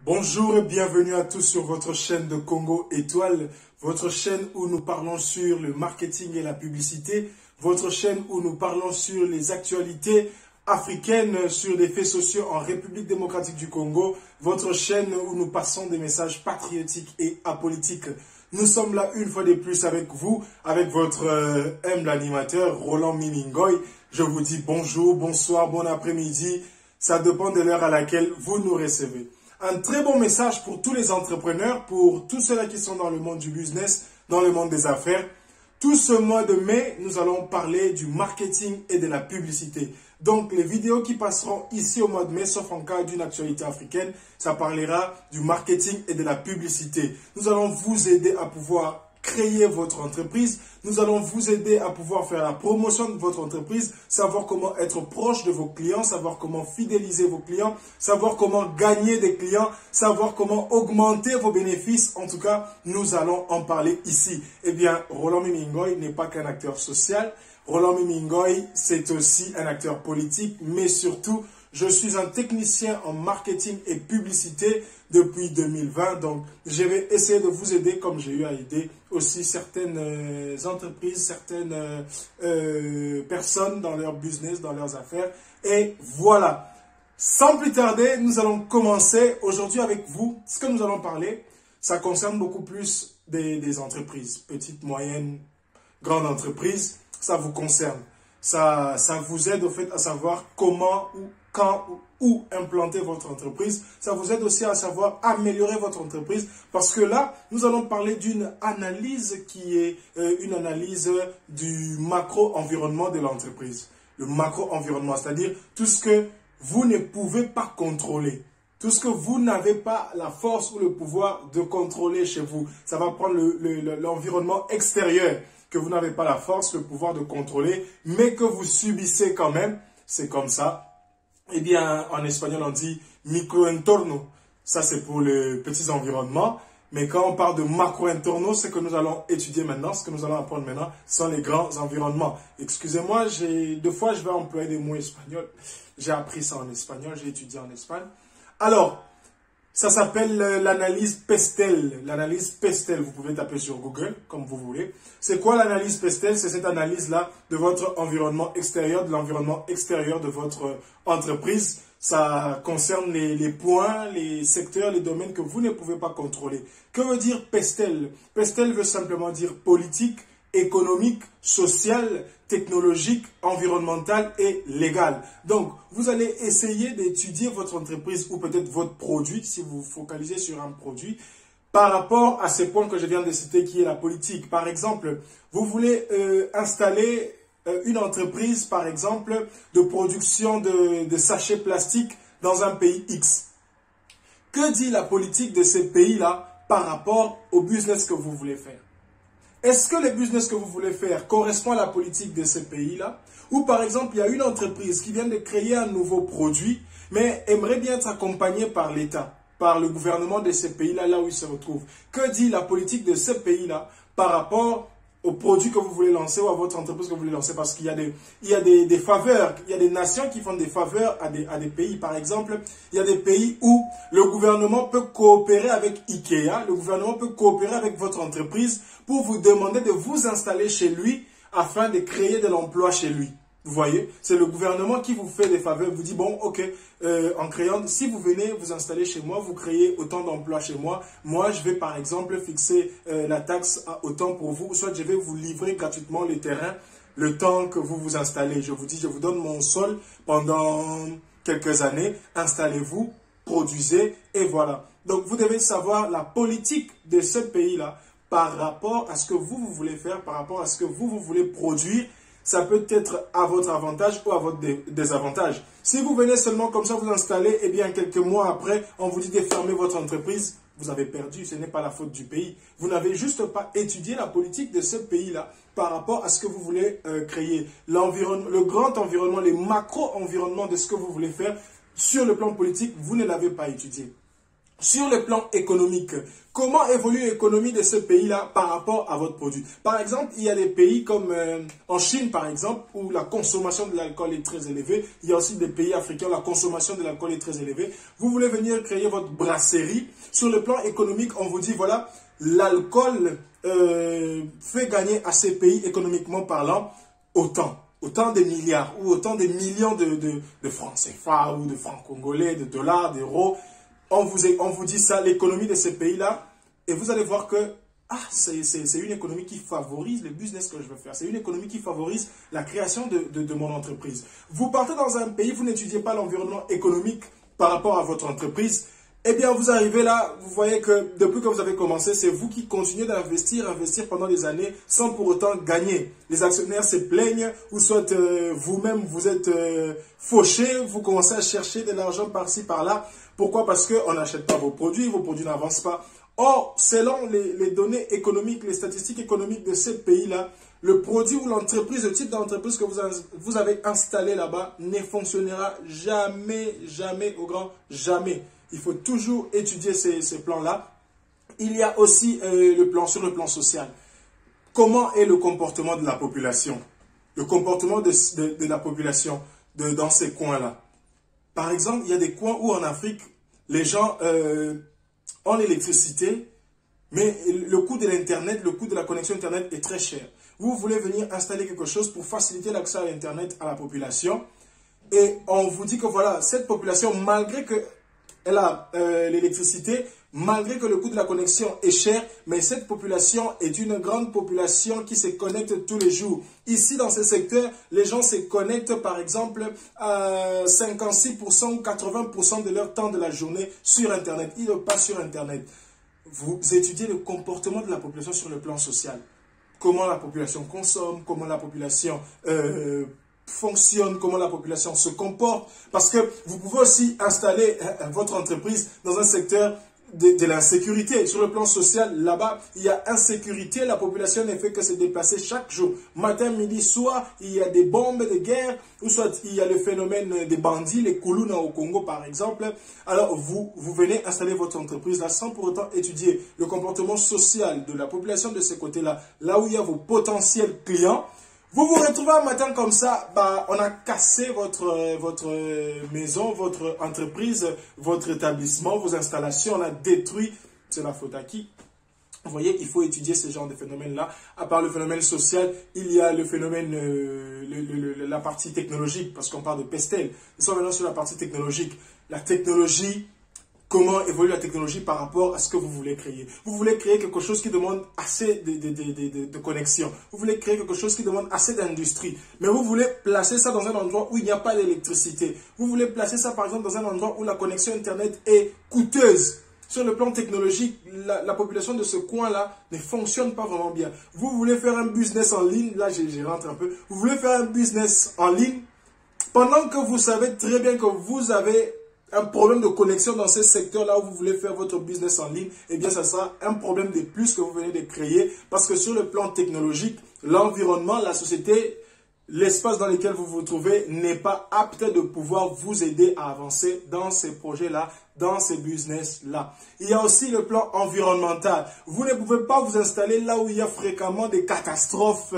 Bonjour et bienvenue à tous sur votre chaîne de Congo Étoile, votre chaîne où nous parlons sur le marketing et la publicité, votre chaîne où nous parlons sur les actualités africaines, sur les faits sociaux en République démocratique du Congo, votre chaîne où nous passons des messages patriotiques et apolitiques. Nous sommes là une fois de plus avec vous, avec votre humble animateur Roland Mimingoy. Je vous dis bonjour, bonsoir, bon après-midi, ça dépend de l'heure à laquelle vous nous recevez. Un très bon message pour tous les entrepreneurs, pour tous ceux-là qui sont dans le monde du business, dans le monde des affaires. Tout ce mois de mai, nous allons parler du marketing et de la publicité. Donc, les vidéos qui passeront ici au mois de mai, sauf en cas d'une actualité africaine, ça parlera du marketing et de la publicité. Nous allons vous aider à pouvoir créer votre entreprise. Nous allons vous aider à pouvoir faire la promotion de votre entreprise, savoir comment être proche de vos clients, savoir comment fidéliser vos clients, savoir comment gagner des clients, savoir comment augmenter vos bénéfices. En tout cas, nous allons en parler ici. Eh bien, Roland Mimingoy n'est pas qu'un acteur social. Roland Mimingoy, c'est aussi un acteur politique, mais surtout, je suis un technicien en marketing et publicité depuis 2020. Donc, je vais essayer de vous aider comme j'ai eu à aider aussi certaines entreprises, certaines personnes dans leur business, dans leurs affaires. Et voilà. Sans plus tarder, nous allons commencer aujourd'hui avec vous. Ce que nous allons parler, ça concerne beaucoup plus des entreprises, petites, moyennes, grandes entreprises. Ça vous concerne. Ça vous aide au fait à savoir comment ou quand ou où implanter votre entreprise. Ça vous aide aussi à savoir améliorer votre entreprise parce que là, nous allons parler d'une analyse qui est une analyse du macro-environnement de l'entreprise. Le macro-environnement, c'est-à-dire tout ce que vous ne pouvez pas contrôler. Tout ce que vous n'avez pas la force ou le pouvoir de contrôler chez vous. Ça va prendre l'environnement extérieur que vous n'avez pas la force, le pouvoir de contrôler, mais que vous subissez quand même. C'est comme ça. Eh bien, en espagnol, on dit micro-entorno. Ça, c'est pour les petits environnements. Mais quand on parle de macro-entorno, ce que nous allons étudier maintenant, ce que nous allons apprendre maintenant, sont les grands environnements. Excusez-moi, deux fois, je vais employer des mots espagnols. J'ai appris ça en espagnol, j'ai étudié en Espagne. Alors, ça s'appelle l'analyse Pestel. L'analyse Pestel, vous pouvez taper sur Google, comme vous voulez. C'est quoi l'analyse Pestel? C'est cette analyse-là de votre environnement extérieur, de l'environnement extérieur de votre entreprise. Ça concerne les points, les secteurs, les domaines que vous ne pouvez pas contrôler. Que veut dire Pestel? Pestel veut simplement dire politique, économique, social, technologique, environnemental et légal. Donc, vous allez essayer d'étudier votre entreprise ou peut-être votre produit, si vous focalisez sur un produit, par rapport à ces points que je viens de citer, qui est la politique. Par exemple, vous voulez installer une entreprise, par exemple, de production de sachets plastiques dans un pays X. Que dit la politique de ces pays-là par rapport au business que vous voulez faire? Est-ce que le business que vous voulez faire correspond à la politique de ce pays-là? Ou par exemple, il y a une entreprise qui vient de créer un nouveau produit, mais aimerait bien être accompagnée par l'État, par le gouvernement de ce pays-là, là où il se retrouve. Que dit la politique de ce pays-là par rapport au produit que vous voulez lancer ou à votre entreprise que vous voulez lancer? Parce qu'il y a des faveurs, il y a des nations qui font des faveurs à des pays. Par exemple, il y a des pays où le gouvernement peut coopérer avec Ikea, le gouvernement peut coopérer avec votre entreprise pour vous demander de vous installer chez lui afin de créer de l'emploi chez lui. Vous voyez, c'est le gouvernement qui vous fait des faveurs, vous dit, bon, ok, en créant, si vous venez vous installer chez moi, vous créez autant d'emplois chez moi, moi, je vais par exemple fixer la taxe à autant pour vous, soit je vais vous livrer gratuitement les terrains le temps que vous vous installez. Je vous dis, je vous donne mon sol pendant quelques années, installez-vous, produisez, et voilà. Donc, vous devez savoir la politique de ce pays-là par rapport à ce que vous voulez faire, par rapport à ce que vous voulez produire. Ça peut être à votre avantage ou à votre désavantage. Si vous venez seulement comme ça vous installer, eh bien quelques mois après, on vous dit de fermer votre entreprise, vous avez perdu, ce n'est pas la faute du pays. Vous n'avez juste pas étudié la politique de ce pays-là par rapport à ce que vous voulez créer. L'environnement, le grand environnement, les macro-environnements de ce que vous voulez faire sur le plan politique, vous ne l'avez pas étudié. Sur le plan économique, comment évolue l'économie de ce pays-là par rapport à votre produit? Par exemple, il y a des pays comme en Chine, par exemple, où la consommation de l'alcool est très élevée. Il y a aussi des pays africains où la consommation de l'alcool est très élevée. Vous voulez venir créer votre brasserie. Sur le plan économique, on vous dit, voilà, l'alcool fait gagner à ces pays, économiquement parlant, autant de milliards ou autant de millions de francs CFA ou de francs congolais, de dollars, d'euros. On vous dit ça, l'économie de ces pays-là, et vous allez voir que c'est une économie qui favorise le business que je veux faire. C'est une économie qui favorise la création de mon entreprise. Vous partez dans un pays, vous n'étudiez pas l'environnement économique par rapport à votre entreprise. Eh bien, vous arrivez là, vous voyez que depuis que vous avez commencé, c'est vous qui continuez d'investir, pendant des années sans pour autant gagner. Les actionnaires se plaignent, ou soit vous-même vous êtes fauché, vous commencez à chercher de l'argent par-ci, par-là. Pourquoi? Parce qu'on n'achète pas vos produits n'avancent pas. Or, selon les données économiques, les statistiques économiques de ces pays-là, le produit ou l'entreprise, le type d'entreprise que vous avez installé là-bas ne fonctionnera jamais, jamais, au grand jamais. Il faut toujours étudier ces plans-là. Il y a aussi sur le plan social. Comment est le comportement de la population? Le comportement de la population dans ces coins-là. Par exemple, il y a des coins où en Afrique, les gens ont l'électricité, mais le coût de l'Internet, le coût de la connexion Internet est très cher. Vous voulez venir installer quelque chose pour faciliter l'accès à l'Internet à la population. Et on vous dit que voilà, cette population, malgré qu'elle a l'électricité, malgré que le coût de la connexion est cher, mais cette population est une grande population qui se connecte tous les jours. Ici, dans ce secteur, les gens se connectent par exemple à 56% ou 80% de leur temps de la journée sur Internet. Ils ne passent sur Internet. Vous étudiez le comportement de la population sur le plan social. Comment la population consomme, comment la population fonctionne, comment la population se comporte. Parce que vous pouvez aussi installer votre entreprise dans un secteur de l'insécurité. Sur le plan social, là-bas, il y a insécurité. La population ne fait que se déplacer chaque jour. Matin, midi, soir, il y a des bombes de guerre, ou soit il y a le phénomène des bandits, les Kuluna au Congo, par exemple. Alors, vous venez installer votre entreprise là sans pour autant étudier le comportement social de la population de ce côté-là, là où il y a vos potentiels clients. Vous vous retrouvez un matin comme ça, on a cassé votre maison, votre entreprise, votre établissement, vos installations, on a détruit. C'est la faute à qui? Vous voyez, il faut étudier ce genre de phénomène-là. À part le phénomène social, il y a le phénomène, la partie technologique, parce qu'on parle de pestel. Nous sommes maintenant sur la partie technologique. La technologie, comment évolue la technologie par rapport à ce que vous voulez créer. Vous voulez créer quelque chose qui demande assez de connexion. Vous voulez créer quelque chose qui demande assez d'industrie. Mais vous voulez placer ça dans un endroit où il n'y a pas d'électricité. Vous voulez placer ça par exemple dans un endroit où la connexion Internet est coûteuse. Sur le plan technologique, la population de ce coin-là ne fonctionne pas vraiment bien. Vous voulez faire un business en ligne, là je rentre un peu. Vous voulez faire un business en ligne pendant que vous savez très bien que vous avez un problème de connexion dans ce secteur-là où vous voulez faire votre business en ligne, eh bien, ça sera un problème de plus que vous venez de créer parce que sur le plan technologique, l'environnement, la société, l'espace dans lequel vous vous trouvez n'est pas apte de pouvoir vous aider à avancer dans ces projets-là, dans ces business-là. Il y a aussi le plan environnemental. Vous ne pouvez pas vous installer là où il y a fréquemment des catastrophes,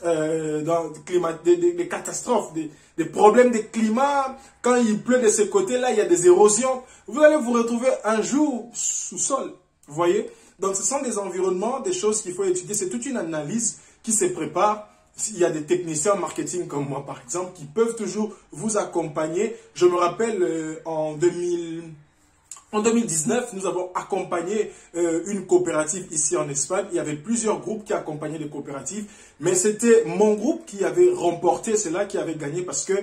des catastrophes, des problèmes de climat. Quand il pleut de ce côté-là, il y a des érosions. Vous allez vous retrouver un jour sous sol. Vous voyez? Donc, ce sont des environnements, des choses qu'il faut étudier. C'est toute une analyse qui se prépare. Il y a des techniciens en marketing comme moi, par exemple, qui peuvent toujours vous accompagner. Je me rappelle, en 2019, nous avons accompagné une coopérative ici en Espagne. Il y avait plusieurs groupes qui accompagnaient les coopératives, mais c'était mon groupe qui avait remporté, c'est là qui avait gagné parce que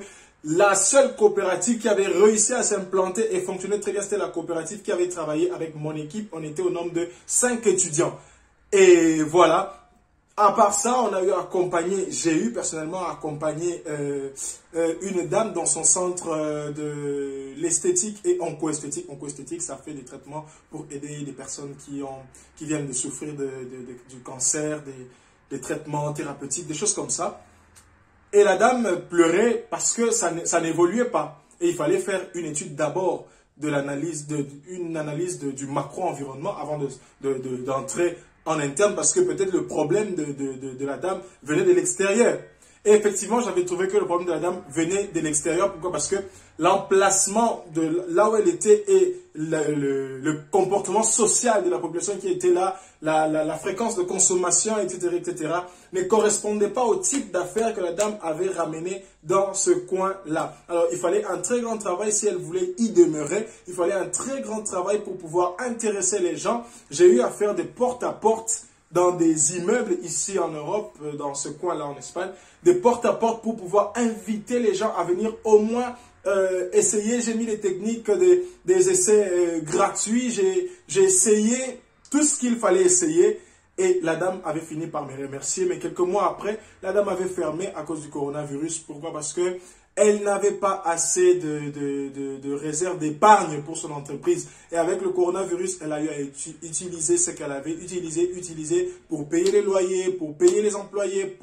la seule coopérative qui avait réussi à s'implanter et fonctionner très bien, c'était la coopérative qui avait travaillé avec mon équipe. On était au nombre de 5 étudiants. Et voilà. À part ça, on a eu accompagné, j'ai eu personnellement accompagné une dame dans son centre de l'esthétique et oncoesthétique. Oncoesthétique, ça fait des traitements pour aider des personnes qui viennent de souffrir du cancer, des traitements thérapeutiques, des choses comme ça. Et la dame pleurait parce que ça n'évoluait pas. Et il fallait faire une étude d'abord une analyse du macro-environnement avant d'entrer en interne, parce que peut-être le problème de la dame venait de l'extérieur. Et effectivement, j'avais trouvé que le problème de la dame venait de l'extérieur. Pourquoi? Parce que l'emplacement de là où elle était et le comportement social de la population qui était là, la fréquence de consommation, etc., ne correspondait pas au type d'affaires que la dame avait ramené dans ce coin-là. Alors, il fallait un très grand travail si elle voulait y demeurer. Il fallait un très grand travail pour pouvoir intéresser les gens. J'ai eu à faire des porte-à-porte dans des immeubles ici en Europe, dans ce coin-là en Espagne, des porte-à-porte pour pouvoir inviter les gens à venir au moins essayer. J'ai mis les techniques des essais gratuits, j'ai essayé tout ce qu'il fallait essayer et la dame avait fini par me remercier. Mais quelques mois après, la dame avait fermé à cause du coronavirus. Pourquoi? Parce que elle n'avait pas assez de réserve d'épargne pour son entreprise. Et avec le coronavirus, elle a eu à utiliser ce qu'elle avait utilisé pour payer les loyers, pour payer les employés,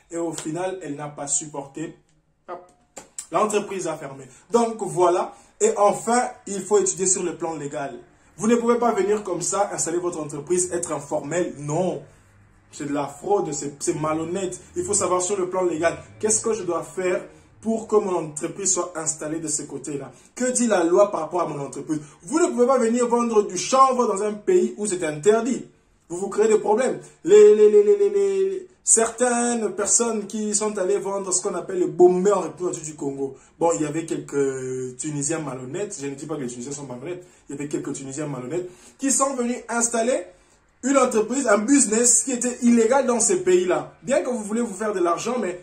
et au final, elle n'a pas supporté. L'entreprise a fermé. Donc voilà. Et enfin, il faut étudier sur le plan légal. Vous ne pouvez pas venir comme ça, installer votre entreprise, être informel. Non. C'est de la fraude, c'est malhonnête. Il faut savoir sur le plan légal, qu'est-ce que je dois faire pour que mon entreprise soit installée de ce côté-là. Que dit la loi par rapport à mon entreprise? Vous ne pouvez pas venir vendre du chanvre dans un pays où c'est interdit. Vous créez des problèmes. Certaines personnes qui sont allées vendre ce qu'on appelle le bombé en République du Congo. Bon, il y avait quelques Tunisiens malhonnêtes. Je ne dis pas que les Tunisiens sont malhonnêtes. Il y avait quelques Tunisiens malhonnêtes qui sont venus installer une entreprise, un business qui était illégal dans ces pays-là. Bien que vous voulez vous faire de l'argent, mais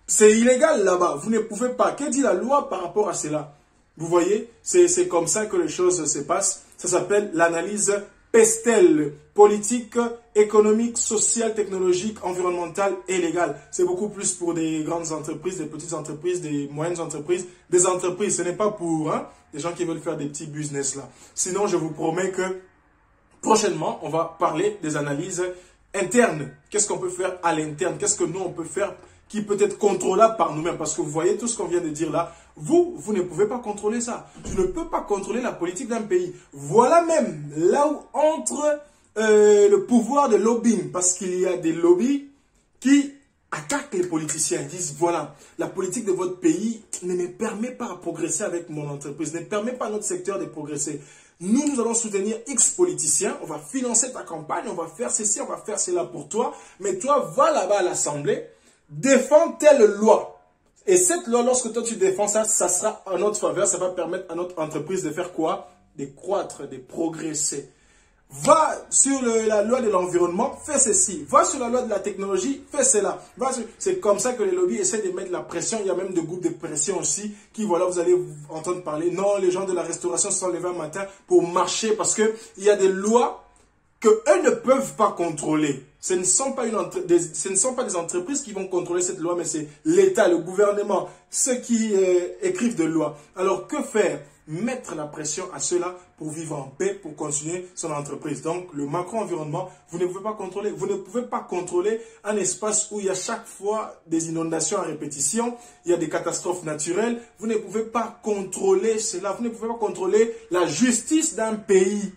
c'est illégal là-bas. Vous ne pouvez pas. Que dit la loi par rapport à cela? Vous voyez, c'est comme ça que les choses se passent. Ça s'appelle l'analyse PESTEL. Politique, économique, sociale, technologique, environnementale et légale. C'est beaucoup plus pour des grandes entreprises, des petites entreprises, des moyennes entreprises, des entreprises. Ce n'est pas pour des gens qui veulent faire des petits business là. Sinon, je vous promets que prochainement, on va parler des analyses internes. Qu'est-ce qu'on peut faire à l'interne? Qu'est-ce que nous, on peut faire qui peut être contrôlable par nous-mêmes? Parce que vous voyez tout ce qu'on vient de dire là. Vous ne pouvez pas contrôler ça. Tu ne peux pas contrôler la politique d'un pays. Voilà même là où entre le pouvoir de lobbying. Parce qu'il y a des lobbies qui attaquent les politiciens. Ils disent, voilà, la politique de votre pays ne me permet pas de progresser avec mon entreprise, ne permet pas à notre secteur de progresser. Nous allons soutenir X politiciens, on va financer ta campagne, on va faire ceci, on va faire cela pour toi. Mais toi, va là-bas à l'Assemblée, défends telle loi. Et cette loi, lorsque toi tu défends ça, ça sera en notre faveur, ça va permettre à notre entreprise de faire quoi? De croître, de progresser. Va sur la loi de l'environnement, fais ceci. Va sur la loi de la technologie, fais cela. C'est comme ça que les lobbies essaient de mettre la pression. Il y a même des groupes de pression aussi qui, voilà, vous allez entendre parler. Non, les gens de la restauration se sont levés un matin pour marcher parce qu'il y a des lois qu'eux ne peuvent pas contrôler. Ce ne sont pas des entreprises qui vont contrôler cette loi, mais c'est l'État, le gouvernement, ceux qui écrivent des lois. Alors, que faire? Mettre la pression à ceux-là pour vivre en paix, pour continuer son entreprise. Donc, le macro-environnement, vous ne pouvez pas contrôler. Vous ne pouvez pas contrôler un espace où il y a chaque fois des inondations à répétition, il y a des catastrophes naturelles. Vous ne pouvez pas contrôler cela. Vous ne pouvez pas contrôler la justice d'un pays.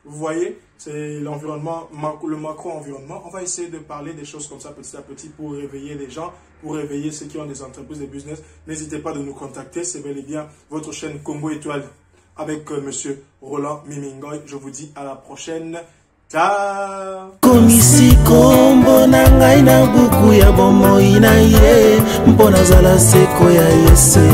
Vous voyez, c'est l'environnement, le macro-environnement. On va essayer de parler des choses comme ça petit à petit pour réveiller les gens, pour réveiller ceux qui ont des entreprises, des business. N'hésitez pas de nous contacter. C'est bel et bien votre chaîne Congo Étoile avec Monsieur Roland Mimingoy. Je vous dis à la prochaine. Ciao. Komisi kombo na ngai na buku ya bomoi na ye mpona zala seko ya yese.